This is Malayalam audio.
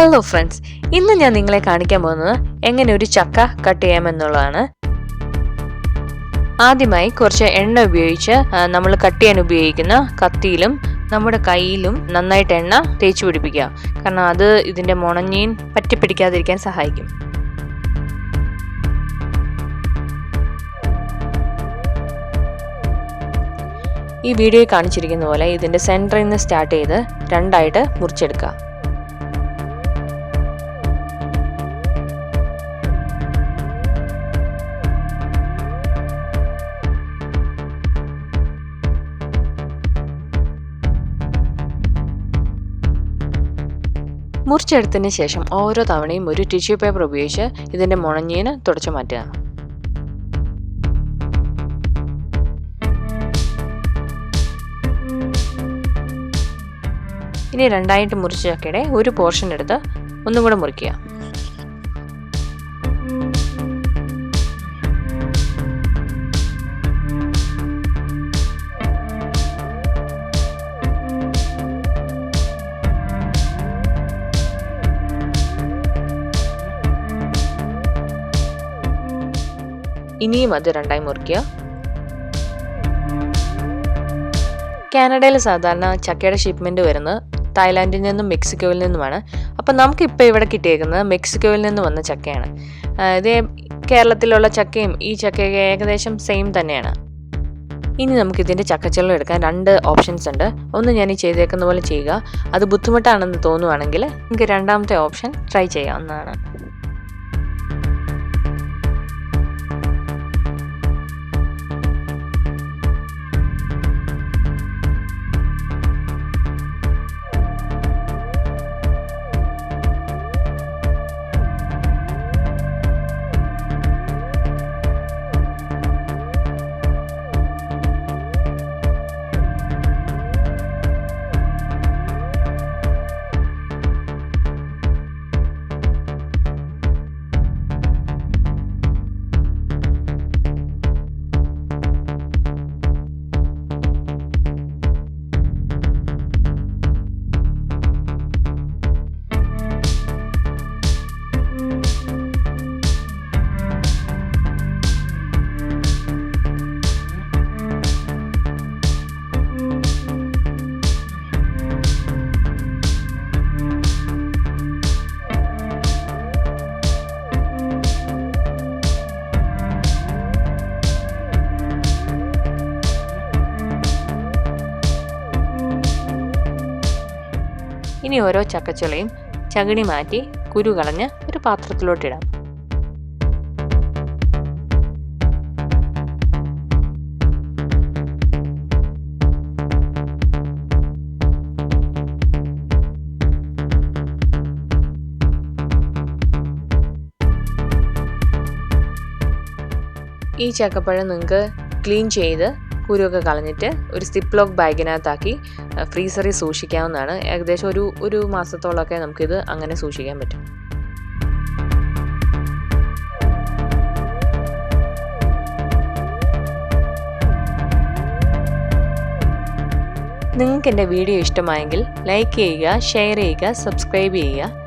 ഹലോ ഫ്രണ്ട്സ്, ഇന്ന് ഞാൻ നിങ്ങളെ കാണിക്കാൻ പോകുന്നത് എങ്ങനെ ഒരു ചക്ക കട്ട് ചെയ്യാമെന്നുള്ളതാണ്. ആദ്യമായി കുറച്ച് എണ്ണ ഉപയോഗിച്ച് നമ്മൾ കട്ട് ചെയ്യാൻ ഉപയോഗിക്കുന്ന കത്തിയിലും നമ്മുടെ കയ്യിലും നന്നായിട്ട് എണ്ണ തേച്ച് പിടിപ്പിക്കുക. കാരണം അത് ഇതിൻ്റെ മുണഞ്ഞീൻ പറ്റിപ്പിടിക്കാതിരിക്കാൻ സഹായിക്കും. ഈ വീഡിയോയിൽ കാണിച്ചിരിക്കുന്ന പോലെ ഇതിൻ്റെ സെൻറ്ററിൽ നിന്ന് സ്റ്റാർട്ട് ചെയ്ത് രണ്ടായിട്ട് മുറിച്ചെടുക്കുക. മുറിച്ചെടുത്തതിന് ശേഷം ഓരോ തവണയും ഒരു ടിഷ്യൂ പേപ്പർ ഉപയോഗിച്ച് ഇതിൻ്റെ മുണഞ്ഞീന് തുടച്ചു മാറ്റുക. ഇനി രണ്ടായിട്ട് മുറിച്ച ചക്കയുടെ ഒരു പോർഷൻ എടുത്ത് ഒന്നും കൂടെ മുറിക്കുക. ഇനിയും അത് രണ്ടായി മുറിക്കുക. കാനഡയിൽ സാധാരണ ചക്കയുടെ ഷിപ്മെൻറ്റ് വരുന്നത് തായ്ലാൻഡിൽ നിന്നും മെക്സിക്കോയിൽ നിന്നുമാണ്. അപ്പം നമുക്കിപ്പോൾ ഇവിടെ കിട്ടിയേക്കുന്നത് മെക്സിക്കോയിൽ നിന്ന് വന്ന ചക്കയാണ്. ഇതേ കേരളത്തിലുള്ള ചക്കയും ഈ ചക്കയൊക്കെ ഏകദേശം സെയിം തന്നെയാണ്. ഇനി നമുക്കിതിൻ്റെ ചക്കച്ചുള എടുക്കാൻ രണ്ട് ഓപ്ഷൻസ് ഉണ്ട്. ഒന്ന് ഞാൻ ഈ ചെയ്തേക്കുന്ന പോലെ ചെയ്യുക. അത് ബുദ്ധിമുട്ടാണെന്ന് തോന്നുവാണെങ്കിൽ നിങ്ങൾക്ക് രണ്ടാമത്തെ ഓപ്ഷൻ ട്രൈ ചെയ്യാവുന്നതാണ്. ഇനി ഓരോ ചക്കച്ചുളയും ചകിണി മാറ്റി കുരു കളഞ്ഞ് ഒരു പാത്രത്തിലോട്ടിടാം. ഈ ചക്കപ്പഴം നിങ്ങൾക്ക് ക്ലീൻ ചെയ്ത് കുരുവൊക്കെ കളഞ്ഞിട്ട് ഒരു സിപ്പ് ലോക്ക് ബാഗിനകത്താക്കി ഫ്രീസറിൽ സൂക്ഷിക്കാവുന്നതാണ്. ഏകദേശം ഒരു മാസത്തോളമൊക്കെ നമുക്കിത് അങ്ങനെ സൂക്ഷിക്കാൻ പറ്റും. നിങ്ങൾക്ക് എൻ്റെ വീഡിയോ ഇഷ്ടമായെങ്കിൽ ലൈക്ക് ചെയ്യുക, ഷെയർ ചെയ്യുക, സബ്സ്ക്രൈബ് ചെയ്യുക.